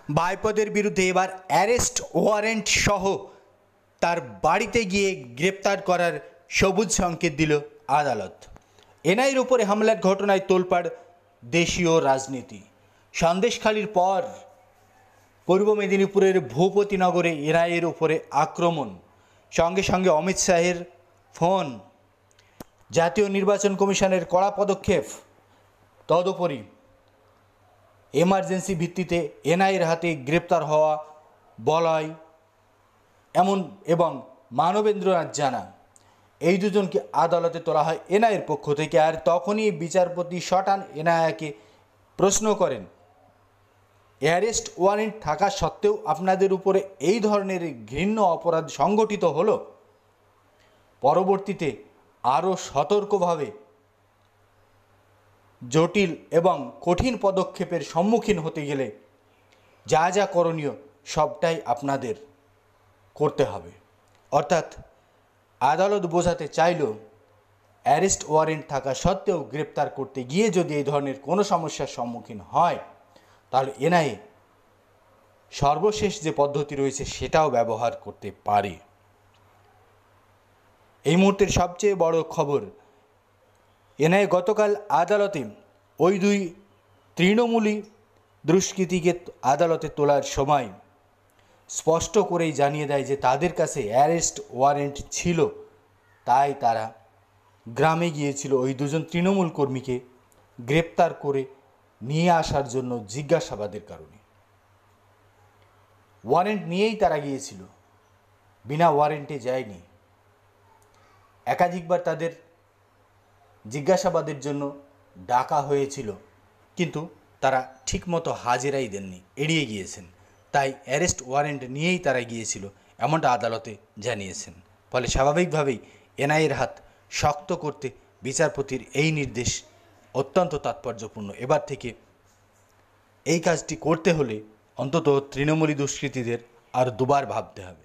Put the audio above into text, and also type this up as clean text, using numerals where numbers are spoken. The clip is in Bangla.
ভাইপোদের বিরুদ্ধে এবার অ্যারেস্ট ওয়ারেন্ট সহ তার বাড়িতে গিয়ে গ্রেপ্তার করার সবুজ সংকেত দিল আদালত। এনআইয়ের উপরে হামলার ঘটনায় তোলপাড় দেশীয় রাজনীতি। সন্দেশখালির পর পূর্ব মেদিনীপুরের ভূপতিনগরে এনআইয়ের উপরে আক্রমণ, সঙ্গে সঙ্গে অমিত শাহের ফোন, জাতীয় নির্বাচন কমিশনের কড়া পদক্ষেপ, তদুপরি এমার্জেন্সি ভিত্তিতে এনআইয়ের হাতে গ্রেপ্তার হওয়া বলয় এমন এবং মানবেন্দ্রনাথ জানা, এই দুজনকে আদালতে তোলা হয় এনআইয়ের পক্ষ থেকে। আর তখনই বিচারপতি শটান এনআইকে প্রশ্ন করেন, অ্যারেস্ট ওয়ারেন্ট থাকা সত্ত্বেও আপনাদের উপরে এই ধরনের ঘৃণ্য অপরাধ সংগঠিত হলো। পরবর্তীতে আরও সতর্কভাবে জটিল এবং কঠিন পদক্ষেপের সম্মুখীন হতে গেলে যা যা করণীয় সবটাই আপনাদের করতে হবে। অর্থাৎ আদালত বোঝাতে চাইল, অ্যারেস্ট ওয়ারেন্ট থাকা সত্ত্বেও গ্রেপ্তার করতে গিয়ে যদি এই ধরনের কোনো সমস্যার সম্মুখীন হয়, তাহলে এনআইএ সর্বশেষ যে পদ্ধতি রয়েছে সেটাও ব্যবহার করতে পারে। এই মুহূর্তের সবচেয়ে বড় খবর, এনআইএ গতকাল আদালতে ওই দুই তৃণমূলী দুষ্কৃতীকে আদালতে তোলার সময় স্পষ্ট করেই জানিয়ে দেয় যে তাদের কাছে অ্যারেস্ট ওয়ারেন্ট ছিল, তাই তারা গ্রামে গিয়েছিল ওই দুজন তৃণমূল কর্মীকে গ্রেপ্তার করে নিয়ে আসার জন্য জিজ্ঞাসাবাদের কারণে। ওয়ারেন্ট নিয়েই তারা গিয়েছিল, বিনা ওয়ারেন্টে যায়নি। একাধিকবার তাদের জিজ্ঞাসাবাদের জন্য ডাকা হয়েছিল, কিন্তু তারা ঠিকমতো হাজিরাই দেননি, এড়িয়ে গিয়েছেন। তাই অ্যারেস্ট ওয়ারেন্ট নিয়েই তারা গিয়েছিল, এমনটা আদালতে জানিয়েছেন। ফলে স্বাভাবিকভাবেই এনআইয়ের হাত শক্ত করতে বিচারপতির এই নির্দেশ অত্যন্ত তাৎপর্যপূর্ণ। এবার থেকে এই কাজটি করতে হলে অন্তত তৃণমূলী দুষ্কৃতীদের আর দুবার ভাবতে হবে।